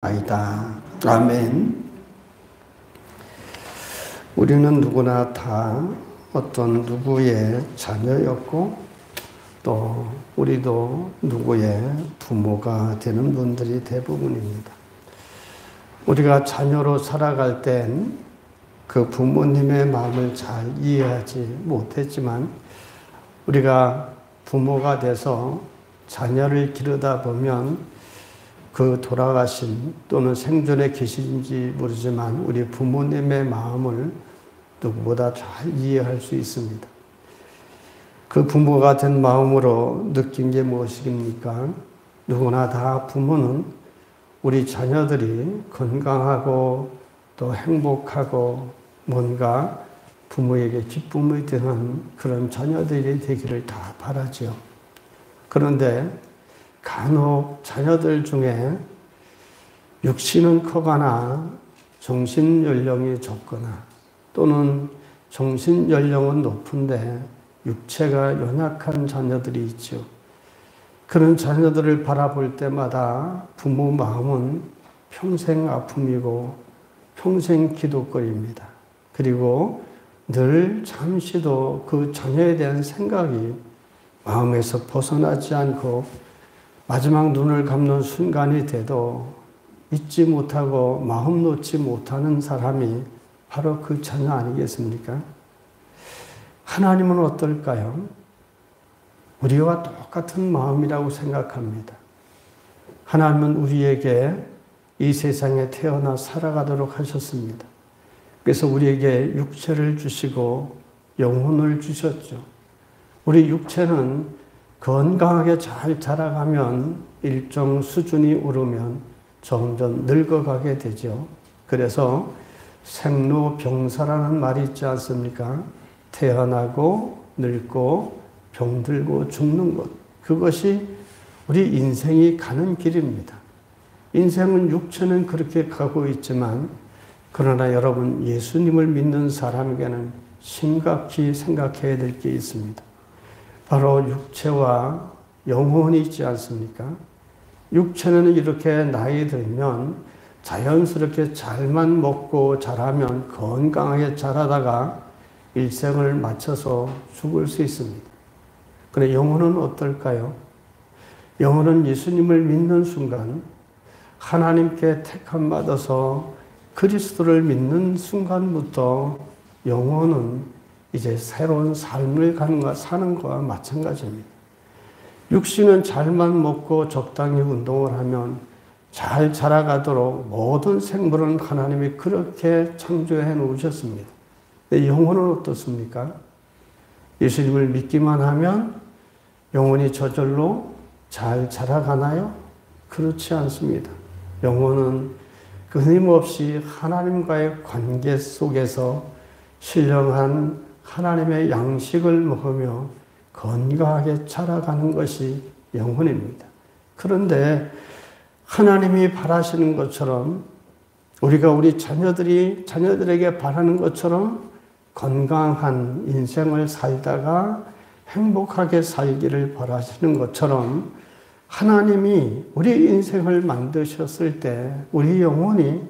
아니다. 아멘. 우리는 누구나 다 어떤 누구의 자녀였고 또 우리도 누구의 부모가 되는 분들이 대부분입니다. 우리가 자녀로 살아갈 땐 그 부모님의 마음을 잘 이해하지 못했지만 우리가 부모가 돼서 자녀를 기르다 보면 그 돌아가신 또는 생존에 계신지 모르지만 우리 부모님의 마음을 누구보다 잘 이해할 수 있습니다. 그 부모가 된 마음으로 느낀 게 무엇입니까? 누구나 다 부모는 우리 자녀들이 건강하고 또 행복하고 뭔가 부모에게 기쁨이 되는 그런 자녀들이 되기를 다 바라죠. 그런데 간혹 자녀들 중에 육신은 커가나 정신연령이 적거나 또는 정신연령은 높은데 육체가 연약한 자녀들이 있죠. 그런 자녀들을 바라볼 때마다 부모 마음은 평생 아픔이고 평생 기도거리입니다. 그리고 늘 잠시도 그 자녀에 대한 생각이 마음에서 벗어나지 않고 마지막 눈을 감는 순간이 돼도 잊지 못하고 마음 놓지 못하는 사람이 바로 그 자녀 아니겠습니까? 하나님은 어떨까요? 우리와 똑같은 마음이라고 생각합니다. 하나님은 우리에게 이 세상에 태어나 살아가도록 하셨습니다. 그래서 우리에게 육체를 주시고 영혼을 주셨죠. 우리 육체는 건강하게 잘 자라가면 일정 수준이 오르면 점점 늙어가게 되죠. 그래서 생로병사라는 말이 있지 않습니까? 태어나고 늙고 병들고 죽는 것. 그것이 우리 인생이 가는 길입니다. 인생은 육체는 그렇게 가고 있지만 그러나 여러분 예수님을 믿는 사람에게는 심각히 생각해야 될 게 있습니다. 바로 육체와 영혼이 있지 않습니까? 육체는 이렇게 나이 들면 자연스럽게 잘만 먹고 자라면 건강하게 자라다가 일생을 마쳐서 죽을 수 있습니다. 그런데 영혼은 어떨까요? 영혼은 예수님을 믿는 순간 하나님께 택함 받아서 그리스도를 믿는 순간부터 영혼은 이제 새로운 삶을 사는 것과 마찬가지입니다. 육신은 잘만 먹고 적당히 운동을 하면 잘 자라가도록 모든 생물은 하나님이 그렇게 창조해 놓으셨습니다. 근데 영혼은 어떻습니까? 예수님을 믿기만 하면 영혼이 저절로 잘 자라가나요? 그렇지 않습니다. 영혼은 끊임없이 하나님과의 관계 속에서 신령한 하나님의 양식을 먹으며 건강하게 자라가는 것이 영혼입니다. 그런데 하나님이 바라시는 것처럼 우리가 우리 자녀들에게 바라는 것처럼 건강한 인생을 살다가 행복하게 살기를 바라시는 것처럼 하나님이 우리 인생을 만드셨을 때 우리 영혼이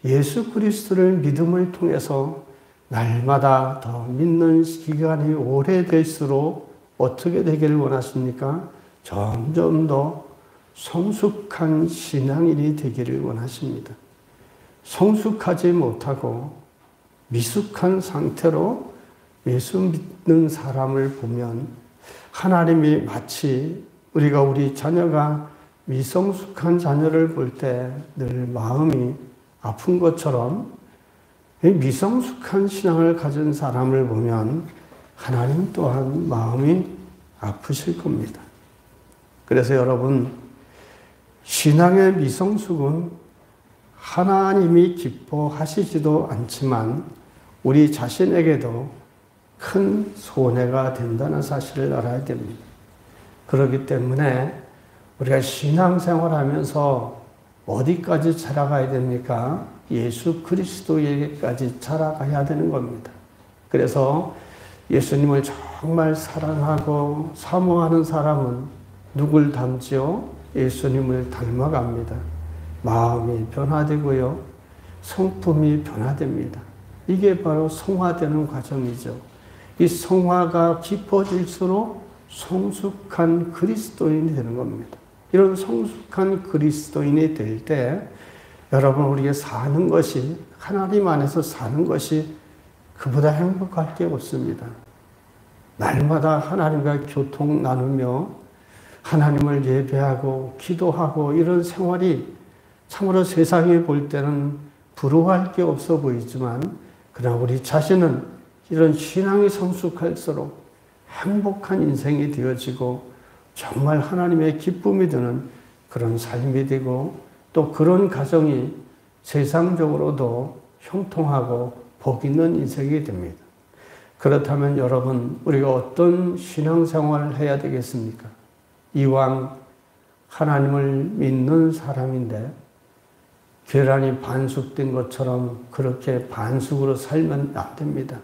예수 그리스도를 믿음을 통해서 날마다 더 믿는 기간이 오래될수록 어떻게 되기를 원하십니까? 점점 더 성숙한 신앙인이 되기를 원하십니다. 성숙하지 못하고 미숙한 상태로 예수 믿는 사람을 보면 하나님이 마치 우리가 우리 자녀가 미성숙한 자녀를 볼 때 늘 마음이 아픈 것처럼 미성숙한 신앙을 가진 사람을 보면 하나님 또한 마음이 아프실 겁니다. 그래서 여러분, 신앙의 미성숙은 하나님이 기뻐하시지도 않지만 우리 자신에게도 큰 손해가 된다는 사실을 알아야 됩니다. 그렇기 때문에 우리가 신앙생활하면서 어디까지 자라가야 됩니까? 예수 그리스도에게까지 자라가야 되는 겁니다. 그래서 예수님을 정말 사랑하고 사모하는 사람은 누굴 닮지요? 예수님을 닮아갑니다. 마음이 변화되고요. 성품이 변화됩니다. 이게 바로 성화되는 과정이죠. 이 성화가 깊어질수록 성숙한 그리스도인이 되는 겁니다. 이런 성숙한 그리스도인이 될 때 여러분 우리가 사는 것이 하나님 안에서 사는 것이 그보다 행복할 게 없습니다. 날마다 하나님과 교통 나누며 하나님을 예배하고 기도하고 이런 생활이 참으로 세상에 볼 때는 부러워할 게 없어 보이지만 그러나 우리 자신은 이런 신앙이 성숙할수록 행복한 인생이 되어지고 정말 하나님의 기쁨이 드는 그런 삶이 되고 또 그런 가정이 세상적으로도 형통하고 복 있는 인생이 됩니다. 그렇다면 여러분 우리가 어떤 신앙생활을 해야 되겠습니까? 이왕 하나님을 믿는 사람인데 계란이 반숙된 것처럼 그렇게 반숙으로 살면 안 됩니다.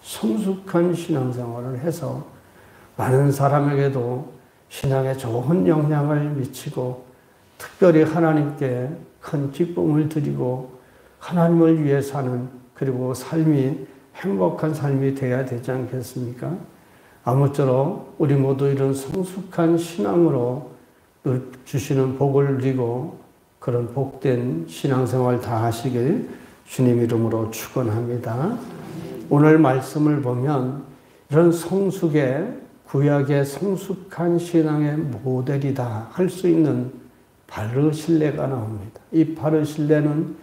성숙한 신앙생활을 해서 많은 사람에게도 신앙에 좋은 영향을 미치고 특별히 하나님께 큰 기쁨을 드리고 하나님을 위해 사는 그리고 삶이 행복한 삶이 되어야 되지 않겠습니까? 아무쪼록 우리 모두 이런 성숙한 신앙으로 주시는 복을 누리고 그런 복된 신앙생활 다 하시길 주님 이름으로 축원합니다. 오늘 말씀을 보면 이런 성숙의 구약의 성숙한 신앙의 모델이다 할 수 있는 바르실레가 나옵니다. 이 바르실레는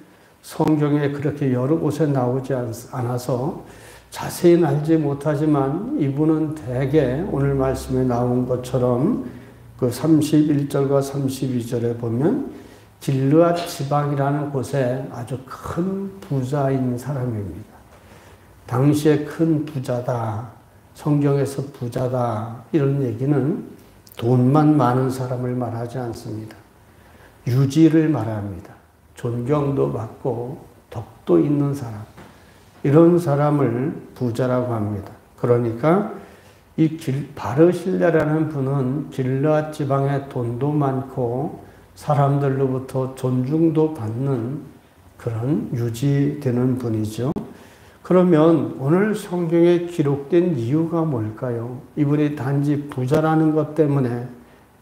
성경에 그렇게 여러 곳에 나오지 않아서 자세히는 알지 못하지만 이분은 대개 오늘 말씀에 나온 것처럼 그 31절과 32절에 보면 길르앗 지방이라는 곳에 아주 큰 부자인 사람입니다. 당시에 큰 부자다, 성경에서 부자다 이런 얘기는 돈만 많은 사람을 말하지 않습니다. 유지를 말합니다. 존경도 받고 덕도 있는 사람, 이런 사람을 부자라고 합니다. 그러니까 이 바르실레라는 분은 길르앗 지방에 돈도 많고 사람들로부터 존중도 받는 그런 유지되는 분이죠. 그러면 오늘 성경에 기록된 이유가 뭘까요? 이분이 단지 부자라는 것 때문에,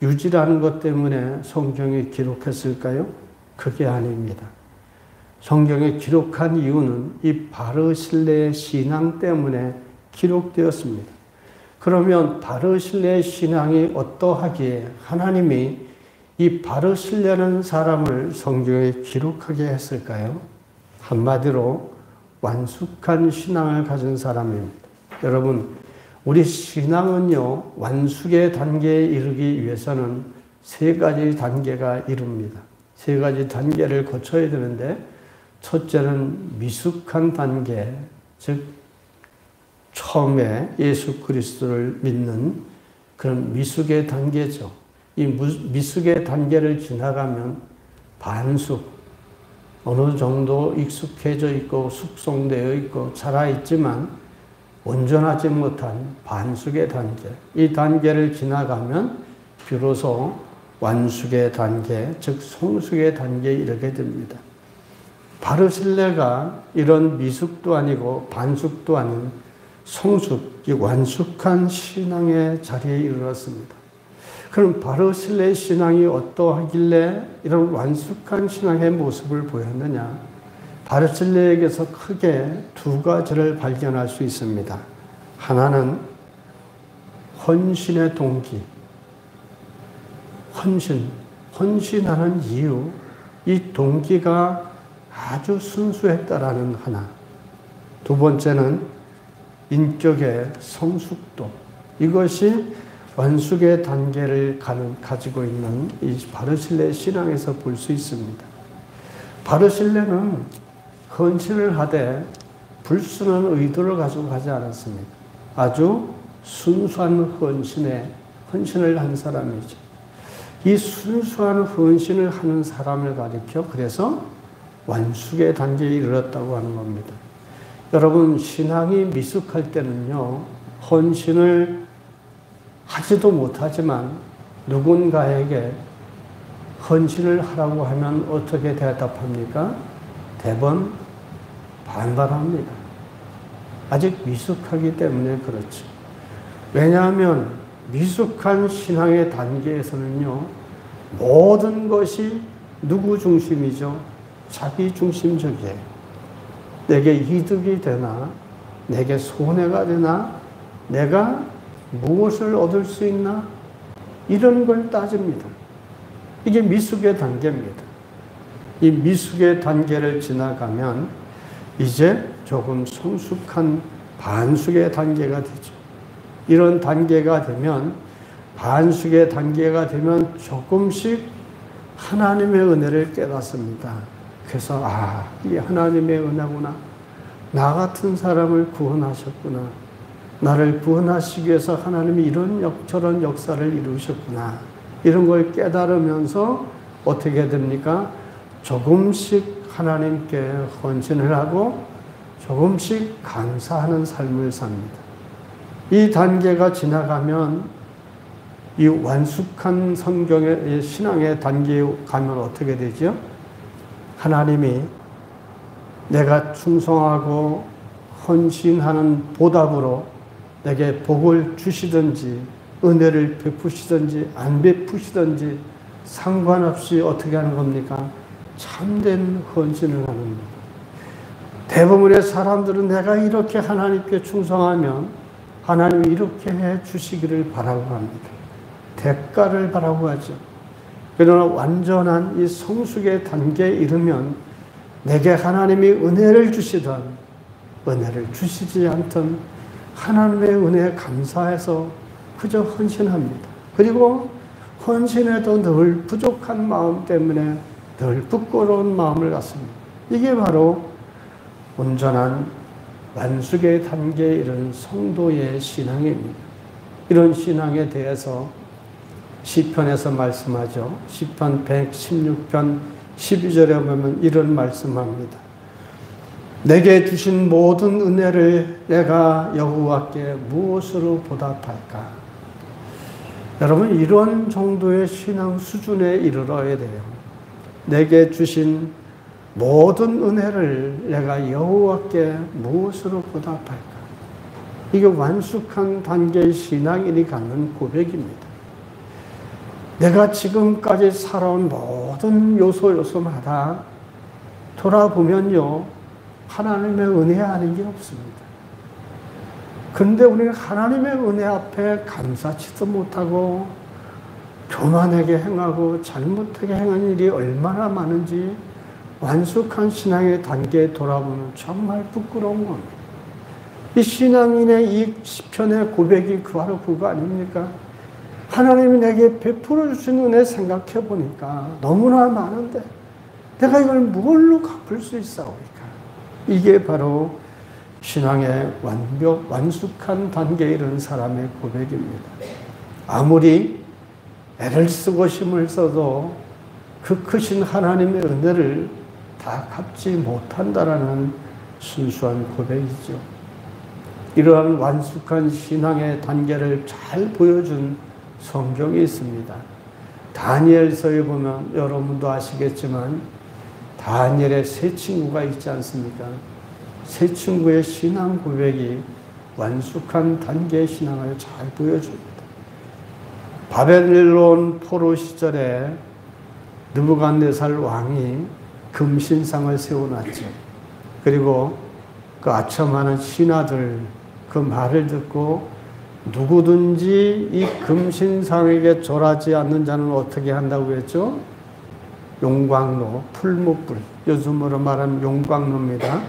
유지라는 것 때문에 성경에 기록했을까요? 그게 아닙니다. 성경에 기록한 이유는 이 바르실레의 신앙 때문에 기록되었습니다. 그러면 바르실레의 신앙이 어떠하기에 하나님이 이 바르실레라는 사람을 성경에 기록하게 했을까요? 한마디로 완숙한 신앙을 가진 사람입니다. 여러분, 우리 신앙은요, 완숙의 단계에 이르기 위해서는 세 가지 단계가 이릅니다. 세 가지 단계를 거쳐야 되는데, 첫째는 미숙한 단계, 즉, 처음에 예수 그리스도를 믿는 그런 미숙의 단계죠. 이 미숙의 단계를 지나가면 반숙, 어느 정도 익숙해져 있고 숙성되어 있고 자라있지만 온전하지 못한 반숙의 단계, 이 단계를 지나가면 비로소 완숙의 단계, 즉 성숙의 단계에 이르게 됩니다. 바르실레가 이런 미숙도 아니고 반숙도 아닌 성숙, 완숙한 신앙의 자리에 이르렀습니다. 그럼 바르실레의 신앙이 어떠하길래 이런 완숙한 신앙의 모습을 보였느냐? 바르실레에게서 크게 두 가지를 발견할 수 있습니다. 하나는 헌신의 동기, 헌신하는 이유, 이 동기가 아주 순수했다라는 하나. 두 번째는 인격의 성숙도, 이것이 완숙의 단계를 가지고 있는 이 바르실레 신앙에서 볼 수 있습니다. 바르실레는 헌신을 하되 불순한 의도를 가지고 가지 않았습니다. 아주 순수한 헌신을 한 사람이죠. 이 순수한 헌신을 하는 사람을 가리켜 그래서 완숙의 단계에 이르렀다고 하는 겁니다. 여러분, 신앙이 미숙할 때는요, 헌신을 하지도 못하지만 누군가에게 헌신을 하라고 하면 어떻게 대답합니까? 대번 반발합니다. 아직 미숙하기 때문에 그렇죠. 왜냐하면 미숙한 신앙의 단계에서는요, 모든 것이 누구 중심이죠? 자기 중심적이에요. 내게 이득이 되나? 내게 손해가 되나? 내가 무엇을 얻을 수 있나? 이런 걸 따집니다. 이게 미숙의 단계입니다. 이 미숙의 단계를 지나가면 이제 조금 성숙한 반숙의 단계가 되죠. 이런 단계가 되면, 반숙의 단계가 되면 조금씩 하나님의 은혜를 깨닫습니다. 그래서 이게 하나님의 은혜구나. 나 같은 사람을 구원하셨구나. 나를 구원하시기 위해서 하나님이 이런 저런 역사를 이루셨구나. 이런 걸 깨달으면서 어떻게 됩니까? 조금씩 하나님께 헌신을 하고 조금씩 감사하는 삶을 삽니다. 이 단계가 지나가면 이 완숙한 성경의 신앙의 단계에 가면 어떻게 되죠? 하나님이 내가 충성하고 헌신하는 보답으로 내게 복을 주시든지 은혜를 베푸시든지 안 베푸시든지 상관없이 어떻게 하는 겁니까? 참된 헌신을 하는 겁니다. 대부분의 사람들은 내가 이렇게 하나님께 충성하면 하나님이 이렇게 해 주시기를 바라고 합니다. 대가를 바라고 하죠. 그러나 완전한 이 성숙의 단계에 이르면 내게 하나님이 은혜를 주시든 은혜를 주시지 않든 하나님의 은혜에 감사해서 그저 헌신합니다. 그리고 헌신해도 늘 부족한 마음 때문에 늘 부끄러운 마음을 갖습니다. 이게 바로 온전한 완숙의 단계에 이른 성도의 신앙입니다. 이런 신앙에 대해서 시편에서 말씀하죠. 시편 116편 12절에 보면 이런 말씀합니다. 내게 주신 모든 은혜를 내가 여호와께 무엇으로 보답할까? 여러분, 이런 정도의 신앙 수준에 이르러야 돼요. 내게 주신 모든 은혜를 내가 여호와께 무엇으로 보답할까? 이게 완숙한 단계의 신앙인이 갖는 고백입니다. 내가 지금까지 살아온 모든 요소마다 돌아보면요, 하나님의 은혜 아닌 게 없습니다. 그런데 우리는 하나님의 은혜 앞에 감사치도 못하고 교만하게 행하고 잘못하게 행한 일이 얼마나 많은지 완숙한 신앙의 단계에 돌아보면 정말 부끄러운 겁니다. 이 신앙인의 이 시편의 고백이 바로 그거 아닙니까? 하나님이 내게 베풀어 주신 은혜 생각해 보니까 너무나 많은데 내가 이걸 뭘로 갚을 수 있사오리까? 이게 바로 신앙의 완숙한 단계에 이른 사람의 고백입니다. 아무리 애를 쓰고 힘을 써도 그 크신 하나님의 은혜를 다 갚지 못한다라는 순수한 고백이죠. 이러한 완숙한 신앙의 단계를 잘 보여준 성경이 있습니다. 다니엘서에 보면 여러분도 아시겠지만 다니엘의 세 친구가 있지 않습니까? 세 친구의 신앙 고백이 완숙한 단계의 신앙을 잘 보여줍니다. 바벨론 포로 시절에 느부갓네살 왕이 금신상을 세워놨죠. 그리고 그 아첨하는 신하들 그 말을 듣고 누구든지 이 금신상에게 절하지 않는 자는 어떻게 한다고 했죠? 용광로, 풀무불, 요즘으로 말하면 용광로입니다.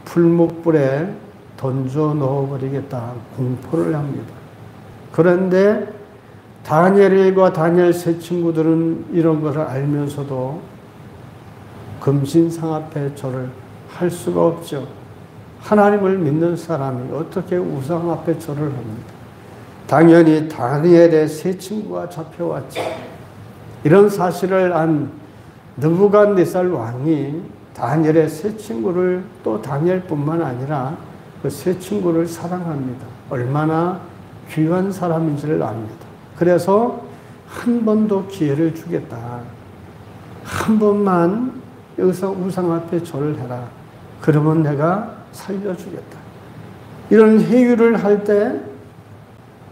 풀무불에 던져 넣어버리겠다 공포를 합니다. 그런데 다니엘과 다니엘 세 친구들은 이런 것을 알면서도 금신상 앞에 절을 할 수가 없죠. 하나님을 믿는 사람이 어떻게 우상 앞에 절을 합니까? 당연히 다니엘의 세 친구가 잡혀왔죠. 이런 사실을 안 느부갓네살 왕이 다니엘의 세 친구를 또 다니엘뿐만 아니라 그 세 친구를 사랑합니다. 얼마나 귀한 사람인지를 압니다. 그래서 한 번 더 기회를 주겠다. 한 번만 여기서 우상 앞에 절을 해라. 그러면 내가 살려주겠다. 이런 회유를 할 때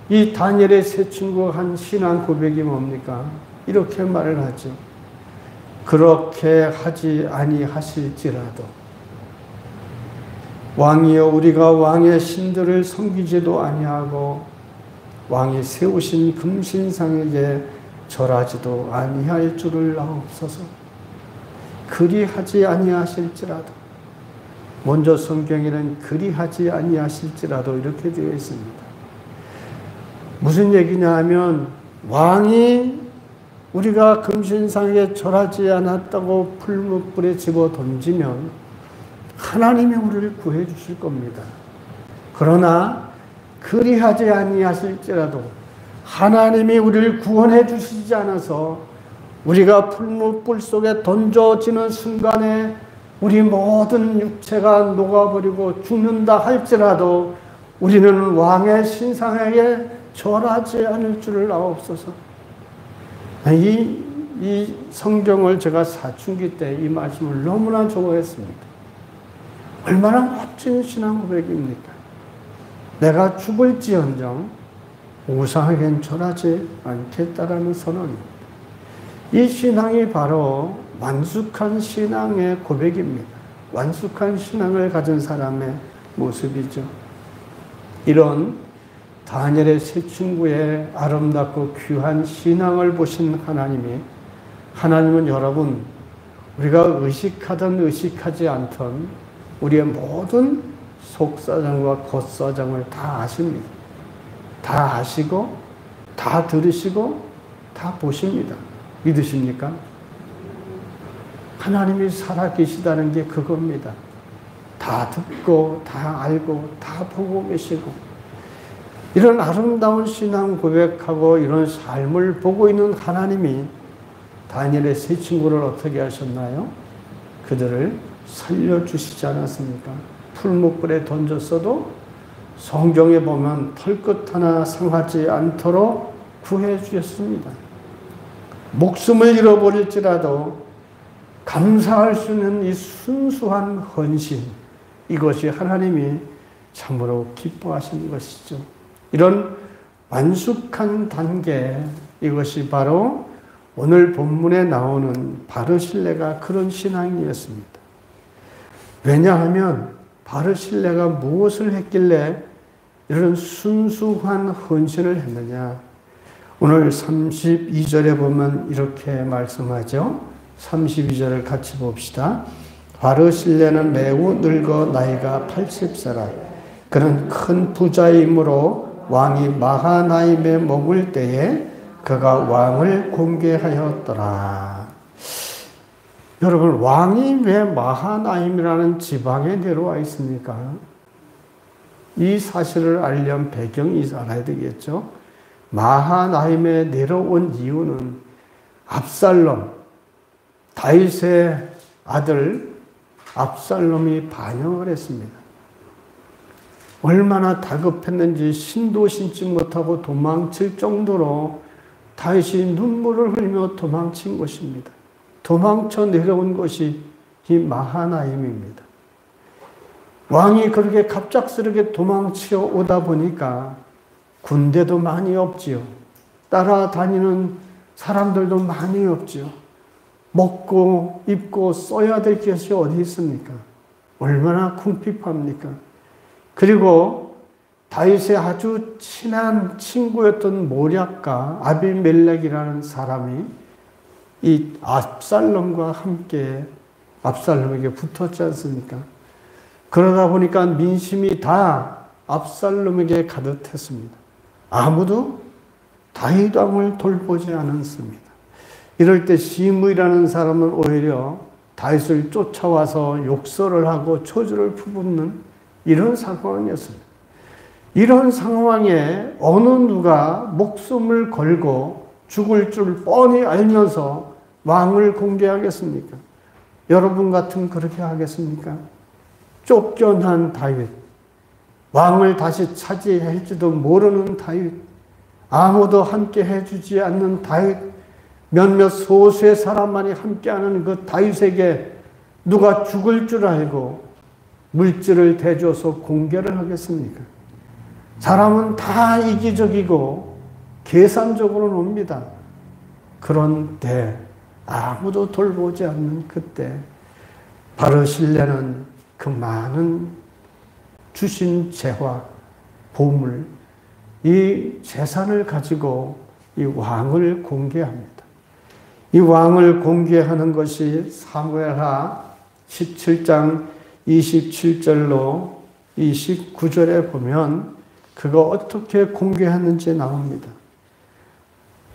이 다니엘의 세 친구가 한 신앙 고백이 뭡니까? 이렇게 말을 하죠. 그렇게 하지 아니하실지라도 왕이여 우리가 왕의 신들을 섬기지도 아니하고 왕이 세우신 금신상에게 절하지도 아니할 줄을 아옵소서. 그리하지 아니하실지라도, 먼저 성경에는 그리하지 아니하실지라도 이렇게 되어 있습니다. 무슨 얘기냐 하면 왕이 우리가 금신상에 절하지 않았다고 풀무불에 집어 던지면 하나님이 우리를 구해 주실 겁니다. 그러나 그리하지 아니하실지라도 하나님이 우리를 구원해 주시지 않아서 우리가 풀무불 속에 던져지는 순간에 우리 모든 육체가 녹아버리고 죽는다 할지라도 우리는 왕의 신상에게 절하지 않을 줄을 아옵소서. 이 성경을 제가 사춘기 때 이 말씀을 너무나 좋아했습니다. 얼마나 멋진 신앙 고백입니까? 내가 죽을지언정 우상에겐 절하지 않겠다라는 선언입니다. 이 신앙이 바로 완숙한 신앙의 고백입니다. 완숙한 신앙을 가진 사람의 모습이죠. 이런 다니엘의 세 친구의 아름답고 귀한 신앙을 보신 하나님은 여러분, 우리가 의식하든 의식하지 않든 우리의 모든 속사정과 겉사정을 다 아십니다. 다 아시고, 다 들으시고, 다 보십니다. 믿으십니까? 하나님이 살아계시다는 게 그겁니다. 다 듣고, 다 알고, 다 보고 계시고, 이런 아름다운 신앙 고백하고 이런 삶을 보고 있는 하나님이 다니엘의 세 친구를 어떻게 하셨나요? 그들을 살려주시지 않았습니까? 풀무불에 던졌어도 성경에 보면 털끝 하나 상하지 않도록 구해 주셨습니다. 목숨을 잃어버릴지라도 감사할 수 있는 이 순수한 헌신, 이것이 하나님이 참으로 기뻐하시는 것이죠. 이런 완숙한 단계, 이것이 바로 오늘 본문에 나오는 바르실레가 그런 신앙이었습니다. 왜냐하면 바르실레가 무엇을 했길래 이런 순수한 헌신을 했느냐. 오늘 32절에 보면 이렇게 말씀하죠. 32절을 같이 봅시다. 바르실레는 매우 늙어 나이가 80세라. 그는 큰 부자이므로 왕이 마하나임에 머물 때에 그가 왕을 공개하였더라. 여러분, 왕이 왜 마하나임이라는 지방에 내려와 있습니까? 이 사실을 알려면 배경이 알아야 되겠죠. 마하나임에 내려온 이유는 압살롬, 다윗의 아들 압살롬이 반역을 했습니다. 얼마나 다급했는지 신도 신지 못하고 도망칠 정도로 다윗이 눈물을 흘리며 도망친 것입니다. 도망쳐 내려온 것이 이 마하나임입니다. 왕이 그렇게 갑작스럽게 도망쳐 오다 보니까 군대도 많이 없지요. 따라다니는 사람들도 많이 없지요. 먹고 입고 써야 될 것이 어디 있습니까? 얼마나 궁핍합니까? 그리고 다윗의 아주 친한 친구였던 모략가 아비멜렉이라는 사람이 이 압살롬과 함께 압살롬에게 붙었지 않습니까? 그러다 보니까 민심이 다 압살롬에게 가득했습니다. 아무도 다윗 왕을 돌보지 않았습니다. 이럴 때 시므이라는 사람은 오히려 다윗을 쫓아와서 욕설을 하고 초주를 퍼붓는 이런 상황이었습니다. 이런 상황에 어느 누가 목숨을 걸고 죽을 줄 뻔히 알면서 왕을 공개하겠습니까? 여러분 같으면 그렇게 하겠습니까? 쫓겨난 다윗, 왕을 다시 차지할지도 모르는 다윗, 아무도 함께 해주지 않는 다윗, 몇몇 소수의 사람만이 함께하는 그 다윗에게 누가 죽을 줄 알고 물질을 대줘서 공개를 하겠습니까? 사람은 다 이기적이고 계산적으로 놉니다. 그런데 아무도 돌보지 않는 그때 바르실레는 그 많은 주신 재화, 보물, 이 재산을 가지고 이 왕을 공개합니다. 이 왕을 공개하는 것이 사무엘하 17장 27절로 29절에 보면 그거 어떻게 공개하는지 나옵니다.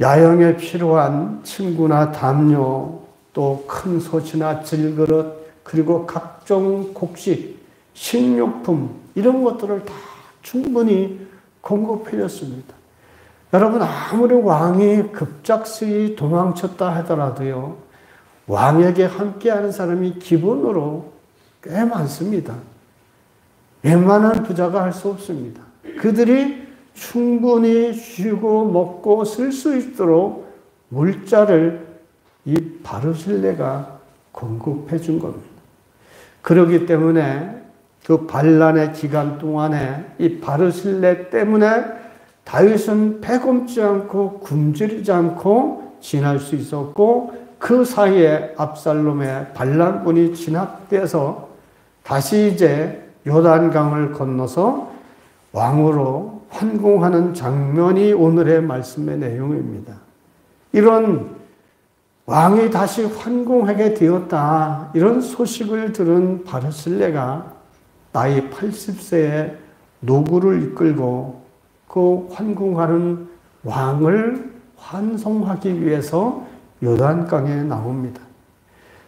야영에 필요한 침구나 담요, 또 큰 솥이나 질그릇, 그리고 각종 곡식, 식료품 이런 것들을 다 충분히 공급해줬습니다. 여러분, 아무리 왕이 급작스레 도망쳤다 하더라도요, 왕에게 함께하는 사람이 기본으로 꽤 많습니다. 웬만한 부자가 할 수 없습니다. 그들이 충분히 쉬고 먹고 쓸 수 있도록 물자를 이 바르실레가 공급해 준 겁니다. 그렇기 때문에 그 반란의 기간 동안에 이 바르실레 때문에 다윗은 배곰지 않고 굶주리지 않고 지날 수 있었고, 그 사이에 압살롬의 반란군이 진압돼서 다시 이제 요단강을 건너서 왕으로 환공하는 장면이 오늘의 말씀의 내용입니다. 이런 왕이 다시 환공하게 되었다, 이런 소식을 들은 바르실레가 나이 80세에 노구를 이끌고 그 환공하는 왕을 환송하기 위해서 요단강에 나옵니다.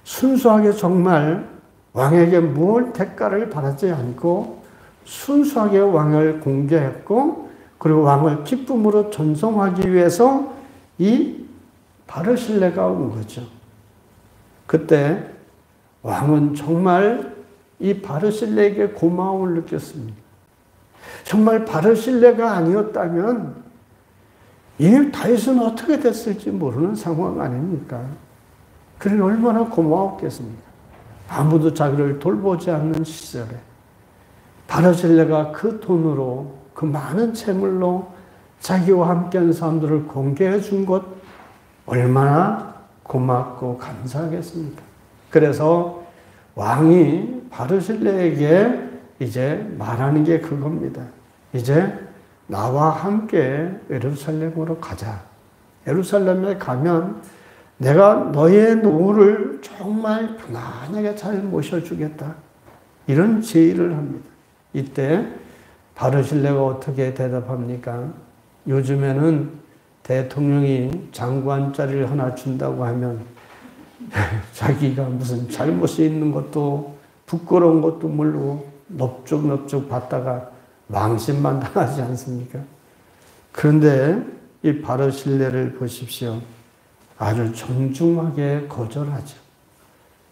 순수하게 정말 왕에게 무엇 대가를 바라지 않고 순수하게 왕을 공개했고, 그리고 왕을 기쁨으로 전송하기 위해서 이 바르실레가 온 거죠. 그때 왕은 정말 이 바르실레에게 고마움을 느꼈습니다. 정말 바르실레가 아니었다면 이 다윗은 어떻게 됐을지 모르는 상황 아닙니까? 그는 얼마나 고마웠겠습니까? 아무도 자기를 돌보지 않는 시절에 바르실레가 그 돈으로, 그 많은 재물로 자기와 함께하는 사람들을 공개해 준 것 얼마나 고맙고 감사하겠습니까? 그래서 왕이 바르실레에게 이제 말하는 게 그겁니다. 이제 나와 함께 예루살렘으로 가자. 예루살렘에 가면 내가 너의 노후를 정말 편안하게 잘 모셔주겠다. 이런 제의를 합니다. 이때 바르실레가 어떻게 대답합니까? 요즘에는 대통령이 장관 자리를 하나 준다고 하면 자기가 무슨 잘못이 있는 것도 부끄러운 것도 모르고 넙죽넙죽 받다가 망신만 당하지 않습니까? 그런데 이 바르실레를 보십시오. 아주 정중하게 거절하죠.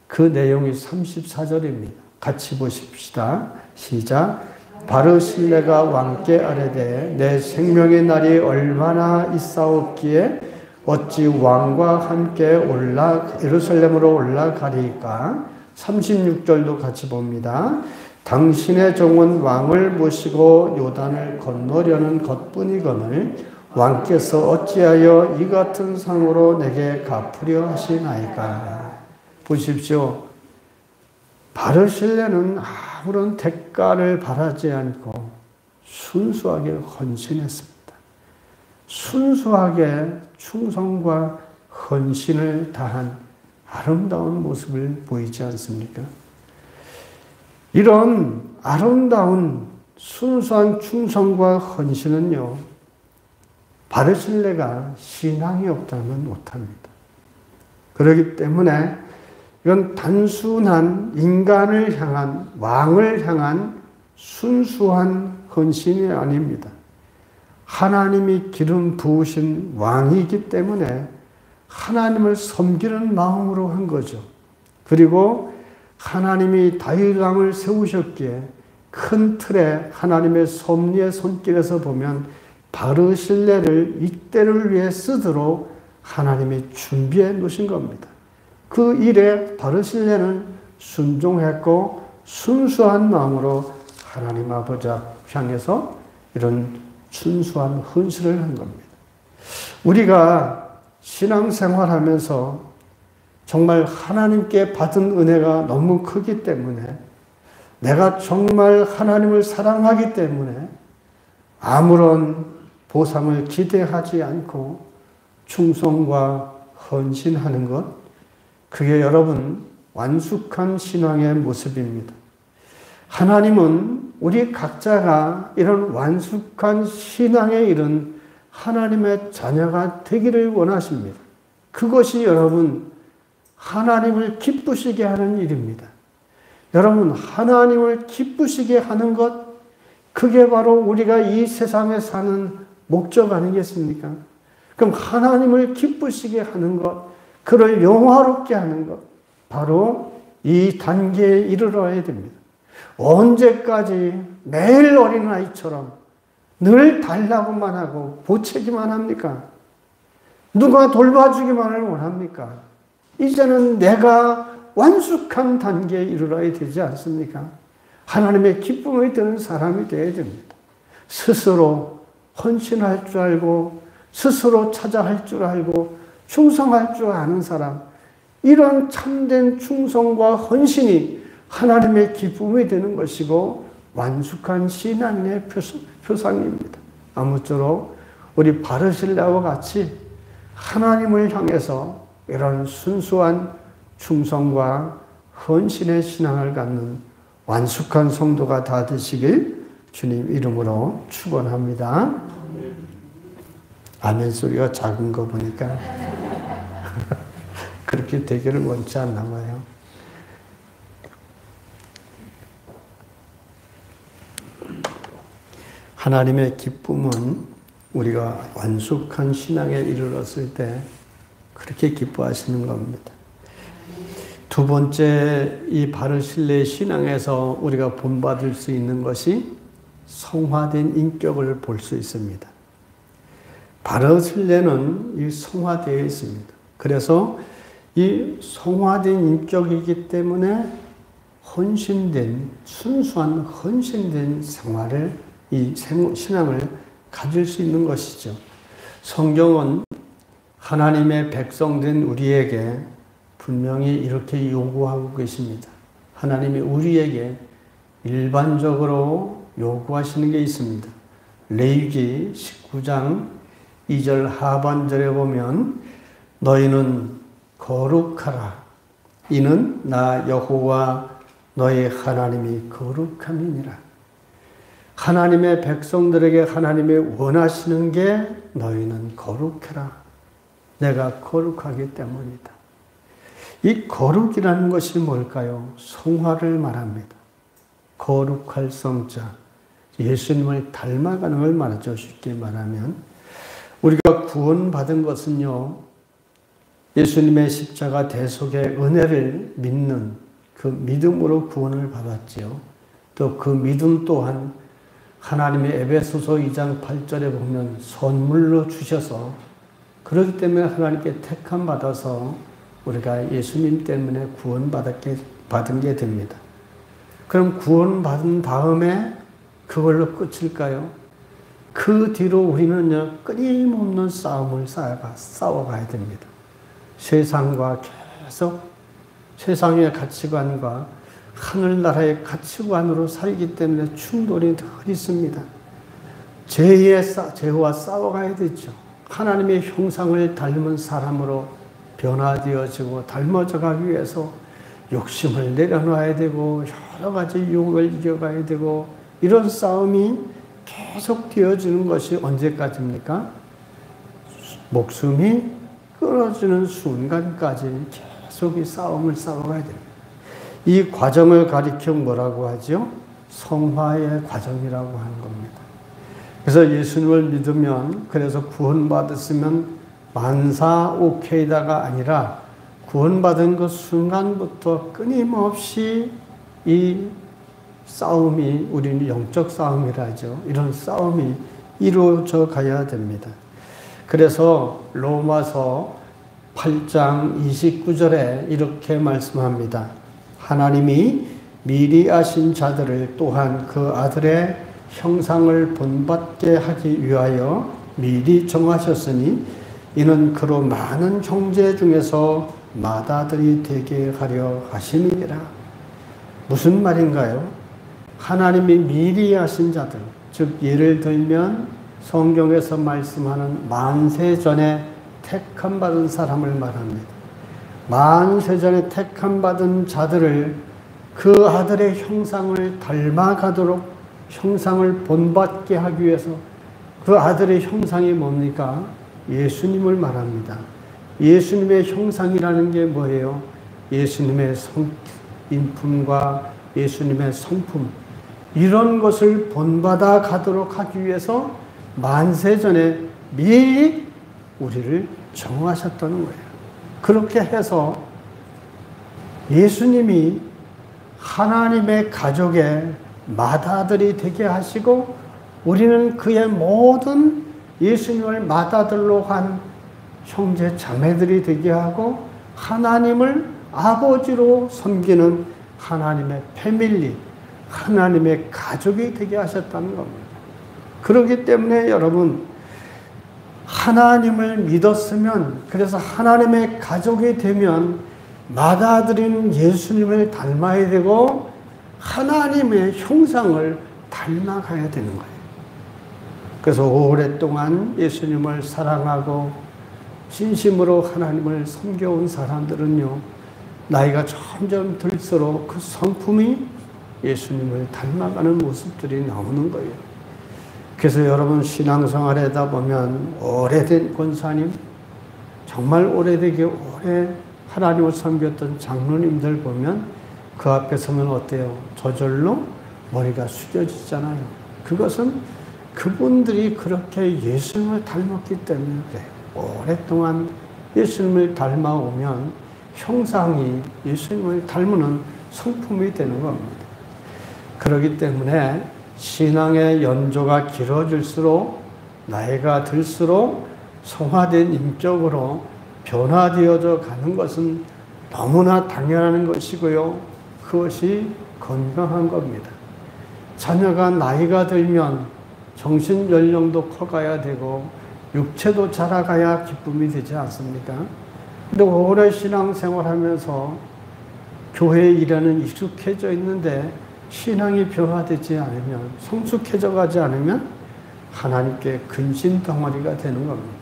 그 내용이 34절입니다. 같이 보십시다. 시작. 바르실레가 왕께 아뢰되 내 생명의 날이 얼마나 있사옵기에 어찌 왕과 함께 예루살렘으로 올라가리까? 36절도 같이 봅니다. 당신의 종은 왕을 모시고 요단을 건너려는 것뿐이거늘 왕께서 어찌하여 이 같은 상으로 내게 갚으려 하시나이까? 보십시오. 바르실레는 아무런 대가를 바라지 않고 순수하게 헌신했습니다. 순수하게 충성과 헌신을 다한 아름다운 모습을 보이지 않습니까? 이런 아름다운 순수한 충성과 헌신은요, 바르실레가 신앙이 없다면 못합니다. 그렇기 때문에 이건 단순한 인간을 향한, 왕을 향한 순수한 헌신이 아닙니다. 하나님이 기름 부으신 왕이기 때문에 하나님을 섬기는 마음으로 한 거죠. 그리고 하나님이 다윗 왕을 세우셨기에 큰 틀에 하나님의 섭리의 손길에서 보면 바르실레를 이때를 위해 쓰도록 하나님이 준비해 놓으신 겁니다. 그 일에 바르실레는 순종했고 순수한 마음으로 하나님 아버지 향해서 이런 순수한 헌신을 한 겁니다. 우리가 신앙생활하면서 정말 하나님께 받은 은혜가 너무 크기 때문에 내가 정말 하나님을 사랑하기 때문에 아무런 보상을 기대하지 않고 충성과 헌신하는 것, 그게 여러분 완숙한 신앙의 모습입니다. 하나님은 우리 각자가 이런 완숙한 신앙에 이른 하나님의 자녀가 되기를 원하십니다. 그것이 여러분 하나님을 기쁘시게 하는 일입니다. 여러분 하나님을 기쁘시게 하는 것, 그게 바로 우리가 이 세상에 사는 목적 아니겠습니까? 그럼 하나님을 기쁘시게 하는 것, 그를 영화롭게 하는 것, 바로 이 단계에 이르러야 됩니다. 언제까지 매일 어린아이처럼 늘 달라고만 하고 보채기만 합니까? 누가 돌봐주기만을 원합니까? 이제는 내가 완숙한 단계에 이르러야 되지 않습니까? 하나님의 기쁨이 되는 사람이 되어야 됩니다. 스스로 헌신할 줄 알고 스스로 찾아할 줄 알고 충성할 줄 아는 사람, 이런 참된 충성과 헌신이 하나님의 기쁨이 되는 것이고 완숙한 신앙의 표상입니다. 아무쪼록 우리 바르실레와 같이 하나님을 향해서 이런 순수한 충성과 헌신의 신앙을 갖는 완숙한 성도가 다 되시길 주님 이름으로 축원합니다. 아멘 소리가 작은 거 보니까 그렇게 되기를 원치 않나 봐요. 하나님의 기쁨은 우리가 완숙한 신앙에 이르렀을 때 그렇게 기뻐하시는 겁니다. 두 번째, 이 바르실레의 신앙에서 우리가 본받을 수 있는 것이 성화된 인격을 볼 수 있습니다. 바르실레는 이 성화되어 있습니다. 그래서 이 성화된 인격이기 때문에 헌신된, 순수한 헌신된 생활을, 이 신앙을 가질 수 있는 것이죠. 성경은 하나님의 백성된 우리에게 분명히 이렇게 요구하고 계십니다. 하나님이 우리에게 일반적으로 요구하시는 게 있습니다. 레위기 19장 2절 하반절에 보면 너희는 거룩하라. 이는 나 여호와 너희 하나님이 거룩함이니라. 하나님의 백성들에게 하나님이 원하시는 게 너희는 거룩해라. 내가 거룩하기 때문이다. 이 거룩이라는 것이 뭘까요? 성화를 말합니다. 거룩할 성자, 예수님을 닮아가는 걸 말하죠. 쉽게 말하면 우리가 구원받은 것은요, 예수님의 십자가 대속의 은혜를 믿는 그 믿음으로 구원을 받았지요. 또 그 믿음 또한 하나님의 에베소서 2장 8절에 보면 선물로 주셔서, 그렇기 때문에 하나님께 택함 받아서 우리가 예수님 때문에 받은 게 됩니다. 그럼 구원받은 다음에 그걸로 끝일까요? 그 뒤로 우리는요, 끊임없는 싸움을 싸워가야 됩니다. 세상과 계속 세상의 가치관과 하늘나라의 가치관으로 살기 때문에 충돌이 늘 있습니다. 죄와 싸워가야 되죠. 하나님의 형상을 닮은 사람으로 변화되어지고 닮아져 가기 위해서 욕심을 내려놔야 되고 여러 가지 유혹을 이겨가야 되고, 이런 싸움이 계속 되어지는 것이 언제까지입니까? 목숨이 끊어지는 순간까지 계속 이 싸움을 싸워가야 됩니다. 이 과정을 가리켜 뭐라고 하죠? 성화의 과정이라고 하는 겁니다. 그래서 예수님을 믿으면, 그래서 구원받았으면 만사 오케이다가 아니라 구원받은 그 순간부터 끊임없이 이 싸움이, 우리는 영적 싸움이라죠. 이런 싸움이 이루어져 가야 됩니다. 그래서 로마서 8장 29절에 이렇게 말씀합니다. 하나님이 미리 아신 자들을 또한 그 아들의 형상을 본받게 하기 위하여 미리 정하셨으니 이는 그로 많은 형제 중에서 맏아들이 되게 하려 하심이니라. 무슨 말인가요? 하나님이 미리 하신 자들, 즉 예를 들면 성경에서 말씀하는 만세 전에 택함 받은 사람을 말합니다. 만세 전에 택함 받은 자들을 그 아들의 형상을 닮아가도록 형상을 본받게 하기 위해서 그 아들의 형상이 뭡니까? 예수님을 말합니다. 예수님의 형상이라는 게 뭐예요? 예수님의 인품과 예수님의 성품, 이런 것을 본받아 가도록 하기 위해서 만세 전에 미리 우리를 정하셨다는 거예요. 그렇게 해서 예수님이 하나님의 가족의 맏아들이 되게 하시고 우리는 그의 모든 예수님을 맏아들로 한 형제 자매들이 되게 하고 하나님을 아버지로 섬기는 하나님의 패밀리, 하나님의 가족이 되게 하셨다는 겁니다. 그렇기 때문에 여러분, 하나님을 믿었으면, 그래서 하나님의 가족이 되면 맏아들인 예수님을 닮아야 되고 하나님의 형상을 닮아가야 되는 거예요. 그래서 오랫동안 예수님을 사랑하고 진심으로 하나님을 섬겨온 사람들은요, 나이가 점점 들수록 그 성품이 예수님을 닮아가는 모습들이 나오는 거예요. 그래서 여러분 신앙생활에다 보면 오래된 권사님, 정말 오래되게 오래 하나님을 섬겼던 장로님들 보면 그 앞에 서면 어때요? 저절로 머리가 숙여지잖아요. 그것은 그분들이 그렇게 예수님을 닮았기 때문에 그래요. 오랫동안 예수님을 닮아오면 형상이 예수님을 닮는 성품이 되는 겁니다. 그렇기 때문에 신앙의 연조가 길어질수록 나이가 들수록 성화된 인격으로 변화되어져 가는 것은 너무나 당연한 것이고요. 그것이 건강한 겁니다. 자녀가 나이가 들면 정신 연령도 커가야 되고 육체도 자라가야 기쁨이 되지 않습니까? 근데 오래 신앙생활하면서 교회 일에는 익숙해져 있는데 신앙이 변화되지 않으면, 성숙해져 가지 않으면 하나님께 근심 덩어리가 되는 겁니다.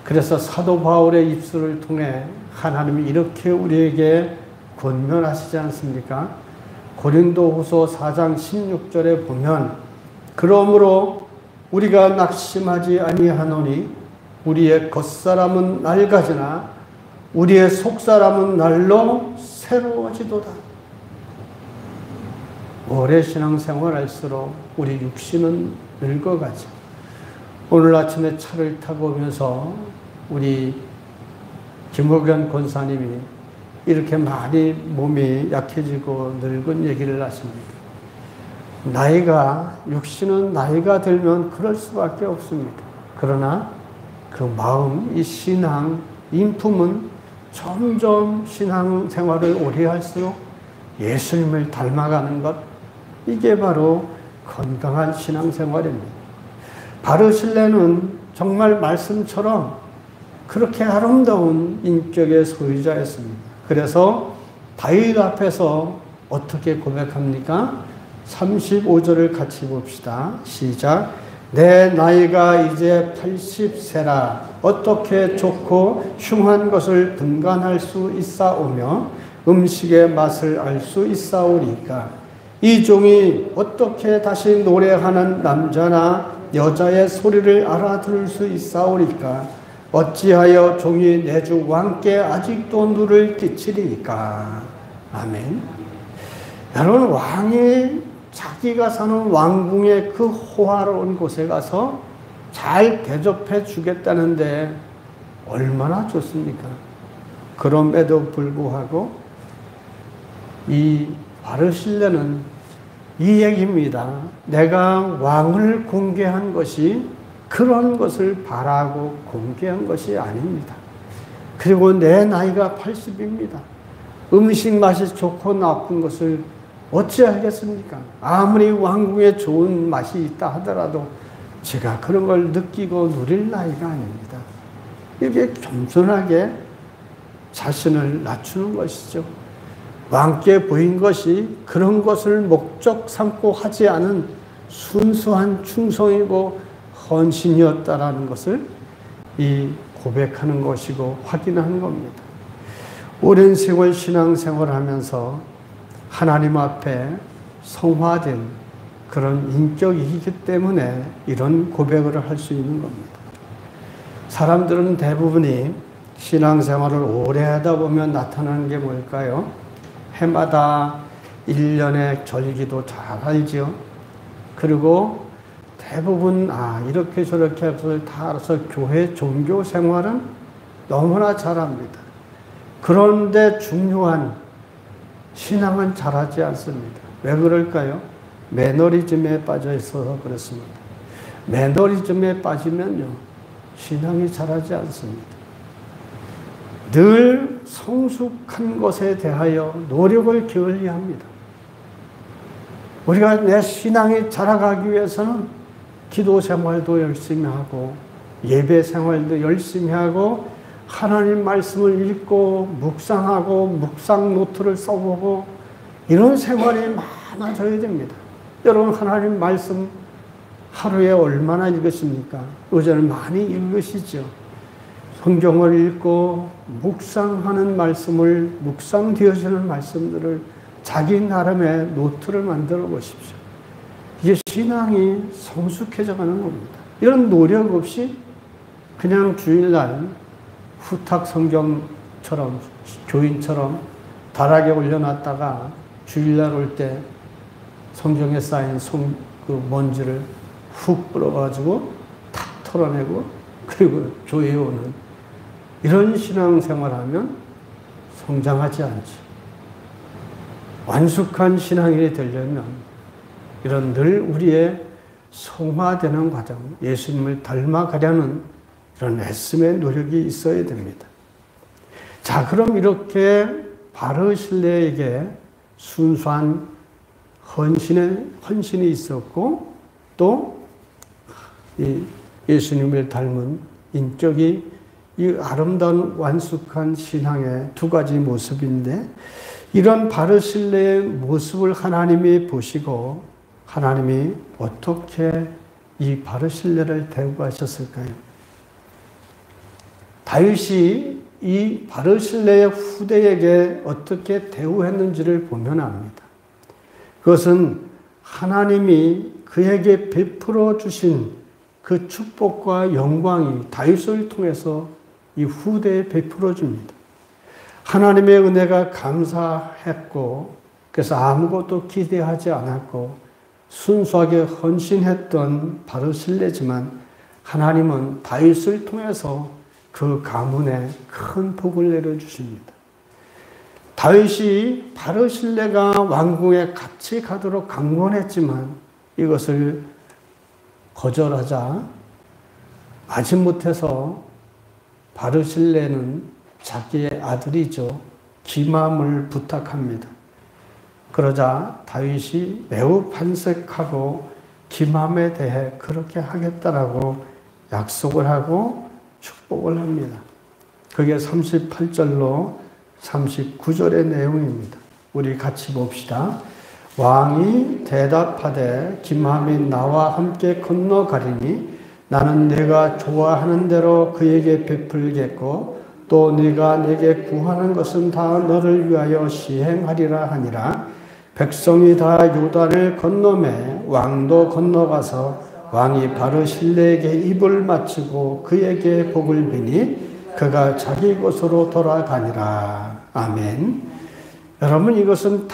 그래서 사도 바울의 입술을 통해 하나님이 이렇게 우리에게 권면하시지 않습니까? 고린도후서 4장 16절에 보면 그러므로 우리가 낙심하지 아니하노니 우리의 겉사람은 낡아지나 우리의 속사람은 날로 새로워지도다. 오래 신앙생활할수록 우리 육신은 늙어가죠. 오늘 아침에 차를 타고 오면서 우리 김호견 권사님이 이렇게 많이 몸이 약해지고 늙은 얘기를 하십니다. 육신은 나이가 들면 그럴 수밖에 없습니다. 그러나 그 마음, 이 신앙, 인품은 점점 신앙생활을 오래 할수록 예수님을 닮아가는 것, 이게 바로 건강한 신앙생활입니다. 바르실레는 정말 말씀처럼 그렇게 아름다운 인격의 소유자였습니다. 그래서 다윗 앞에서 어떻게 고백합니까? 35절을 같이 봅시다. 시작. 내 나이가 이제 80세라 어떻게 좋고 흉한 것을 분간할 수 있사오며 음식의 맛을 알 수 있사오리까. 이 종이 어떻게 다시 노래하는 남자나 여자의 소리를 알아들을 수 있사오리까. 어찌하여 종이 내 주 왕께 아직도 누를 끼치리까. 아멘. 여러분, 왕이 자기가 사는 왕궁의 그 호화로운 곳에 가서 잘 대접해 주겠다는데 얼마나 좋습니까? 그럼에도 불구하고 이 바르실레는 이 얘기입니다. 내가 왕을 공개한 것이 그런 것을 바라고 공개한 것이 아닙니다. 그리고 내 나이가 80입니다. 음식 맛이 좋고 나쁜 것을 어찌하겠습니까? 아무리 왕궁에 좋은 맛이 있다 하더라도 제가 그런 걸 느끼고 누릴 나이가 아닙니다. 이렇게 겸손하게 자신을 낮추는 것이죠. 왕께 보인 것이 그런 것을 목적 삼고 하지 않은 순수한 충성이고 헌신이었다라는 것을 이 고백하는 것이고 확인하는 겁니다. 오랜 세월 신앙생활을 하면서 하나님 앞에 성화된 그런 인격이기 때문에 이런 고백을 할 수 있는 겁니다. 사람들은 대부분이 신앙생활을 오래 하다 보면 나타나는 게 뭘까요? 해마다 1년의 절기도 잘 알죠. 그리고 대부분 이렇게 저렇게 해서 다 알아서 교회 종교 생활은 너무나 잘합니다. 그런데 중요한 신앙은 잘하지 않습니다. 왜 그럴까요? 매너리즘에 빠져 있어서 그렇습니다. 매너리즘에 빠지면요, 신앙이 잘하지 않습니다. 늘 성숙한 것에 대하여 노력을 기울여야 합니다. 우리가 내 신앙이 자라가기 위해서는 기도 생활도 열심히 하고 예배 생활도 열심히 하고 하나님 말씀을 읽고 묵상하고 묵상 노트를 써보고 이런 생활이 많아져야 됩니다. 여러분 하나님 말씀 하루에 얼마나 읽으십니까? 요새는 많이 읽으시죠. 성경을 읽고 묵상하는 말씀을 묵상되어지는 말씀들을 자기 나름의 노트를 만들어 보십시오. 이게 신앙이 성숙해져 가는 겁니다. 이런 노력 없이 그냥 주일날 후탁 성경처럼 교인처럼 다락에 올려놨다가 주일날 올 때 성경에 쌓인 그 먼지를 훅 불어가지고 탁 털어내고 그리고 교회에 오는 이런 신앙생활하면 성장하지 않지. 완숙한 신앙인이 되려면 이런 늘 우리의 성화되는 과정, 예수님을 닮아가려는 이런 애씀의 노력이 있어야 됩니다. 자, 그럼 이렇게 바르실레에게 순수한 헌신이 있었고 또 이 예수님을 닮은 인격이 이 아름다운 완숙한 신앙의 두 가지 모습인데 이런 바르실레의 모습을 하나님이 보시고 하나님이 어떻게 이 바르실레를 대우하셨을까요? 다윗이 이 바르실레의 후대에게 어떻게 대우했는지를 보면 압니다. 그것은 하나님이 그에게 베풀어 주신 그 축복과 영광이 다윗을 통해서 이 후대에 베풀어 줍니다. 하나님의 은혜가 감사했고 그래서 아무것도 기대하지 않았고 순수하게 헌신했던 바르실레지만 하나님은 다윗을 통해서 그 가문에 큰 복을 내려주십니다. 다윗이 바르실레가 왕궁에 같이 가도록 강권했지만 이것을 거절하자 마지못해서 바르실레는 자기의 아들이죠. 기맘을 부탁합니다. 그러자 다윗이 매우 반색하고 기맘에 대해 그렇게 하겠다라고 약속을 하고 축복을 합니다. 그게 38절로 39절의 내용입니다. 우리 같이 봅시다. 왕이 대답하되 기맘이 나와 함께 건너가리니 나는 내가 좋아하는 대로 그에게 베풀겠고 또 네가 내게 구하는 것은 다 너를 위하여 시행하리라 하니라. 백성이 다 요단을 건너매 왕도 건너가서 왕이 바르실레에게 입을 맞추고 그에게 복을 비니 그가 자기 곳으로 돌아가니라. 아멘. 여러분 이것은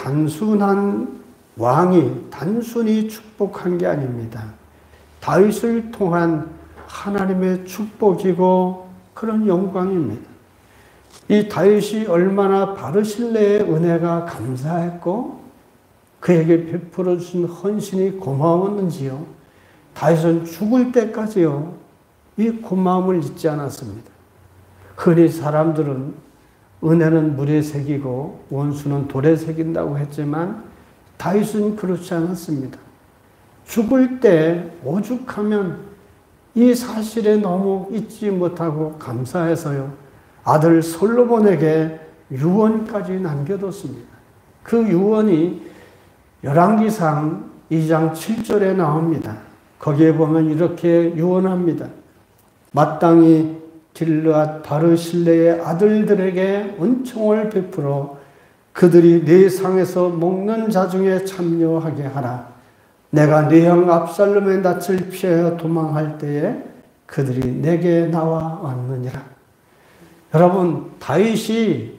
왕이 단순히 축복한 게 아닙니다. 다윗을 통한 하나님의 축복이고 그런 영광입니다. 이 다윗이 얼마나 바르실레의 은혜가 감사했고 그에게 베풀어 주신 헌신이 고마웠는지요. 다윗은 죽을 때까지요 이 고마움을 잊지 않았습니다. 흔히 사람들은 은혜는 물에 새기고 원수는 돌에 새긴다고 했지만 다윗은 그렇지 않았습니다. 죽을 때 오죽하면 이 사실에 너무 잊지 못하고 감사해서요, 아들 솔로몬에게 유언까지 남겨뒀습니다. 그 유언이 열왕기상 2장 7절에 나옵니다. 거기에 보면 이렇게 유언합니다. 마땅히 길르앗 바르실레의 아들들에게 은총을 베풀어 그들이 네 상에서 먹는 자 중에 참여하게 하라. 내가 네 형 압살롬의 낯을 피하여 도망할 때에 그들이 내게 나와 왔느니라. 여러분, 다윗이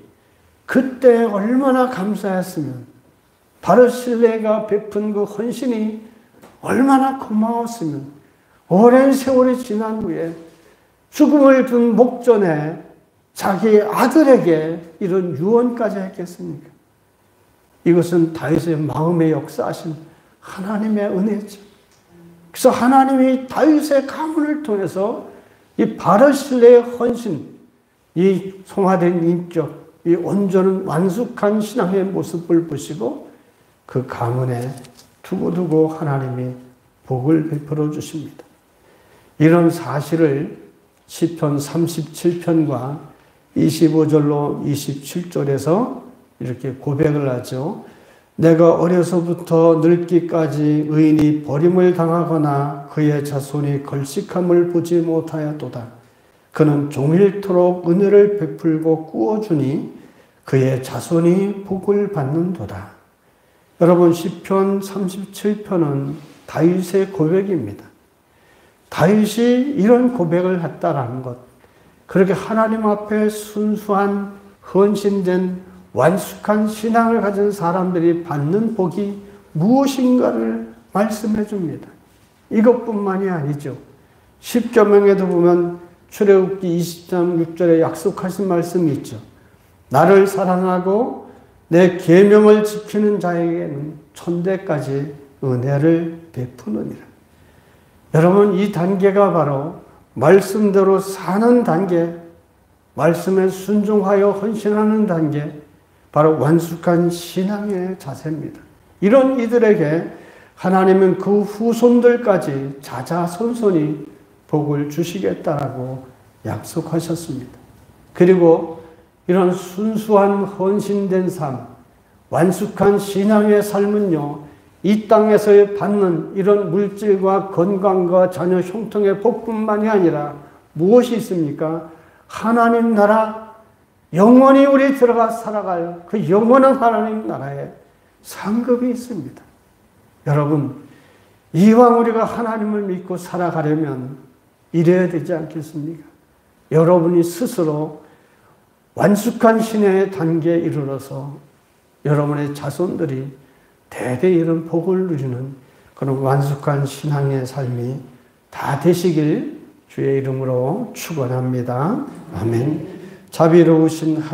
그때 얼마나 감사했으면, 바르실레가 베푼 그 헌신이 얼마나 고마웠으면, 오랜 세월이 지난 후에 죽음을 둔 목전에 자기 아들에게 이런 유언까지 했겠습니까? 이것은 다윗의 마음에 역사하신 하나님의 은혜죠. 그래서 하나님이 다윗의 가문을 통해서 이 바르실레의 헌신, 이 성화된 인격, 이 온전한 완숙한 신앙의 모습을 보시고 그 가문에 두고두고 하나님이 복을 베풀어 주십니다. 이런 사실을 시편 37편과 25절로 27절에서 이렇게 고백을 하죠. 내가 어려서부터 늙기까지 의인이 버림을 당하거나 그의 자손이 걸식함을 보지 못하였도다. 그는 종일토록 은혜를 베풀고 꾸어주니 그의 자손이 복을 받는도다. 여러분, 시편 37편은 다윗의 고백입니다. 다윗이 이런 고백을 했다라는 것, 그렇게 하나님 앞에 순수한 헌신된 완숙한 신앙을 가진 사람들이 받는 복이 무엇인가를 말씀해 줍니다. 이것뿐만이 아니죠. 십계명에도 보면 출애굽기 20장 6절에 약속하신 말씀이 있죠. 나를 사랑하고 내 계명을 지키는 자에게는 천대까지 은혜를 베푸느니라. 여러분, 이 단계가 바로 말씀대로 사는 단계, 말씀에 순종하여 헌신하는 단계, 바로 완숙한 신앙의 자세입니다. 이런 이들에게 하나님은 그 후손들까지 자자손손이 복을 주시겠다라고 약속하셨습니다. 그리고 이런 순수한 헌신된 삶, 완숙한 신앙의 삶은요, 이 땅에서 받는 이런 물질과 건강과 자녀 형통의 복뿐만이 아니라 무엇이 있습니까? 하나님 나라, 영원히 우리 들어가 살아갈 그 영원한 하나님 나라에 상급이 있습니다. 여러분, 이왕 우리가 하나님을 믿고 살아가려면 이래야 되지 않겠습니까? 여러분이 스스로 완숙한 신의 단계에 이르러서 여러분의 자손들이 대대 이런 복을 누리는 그런 완숙한 신앙의 삶이 다 되시길 주의 이름으로 축원합니다. 아멘. 자비로우신 하나님,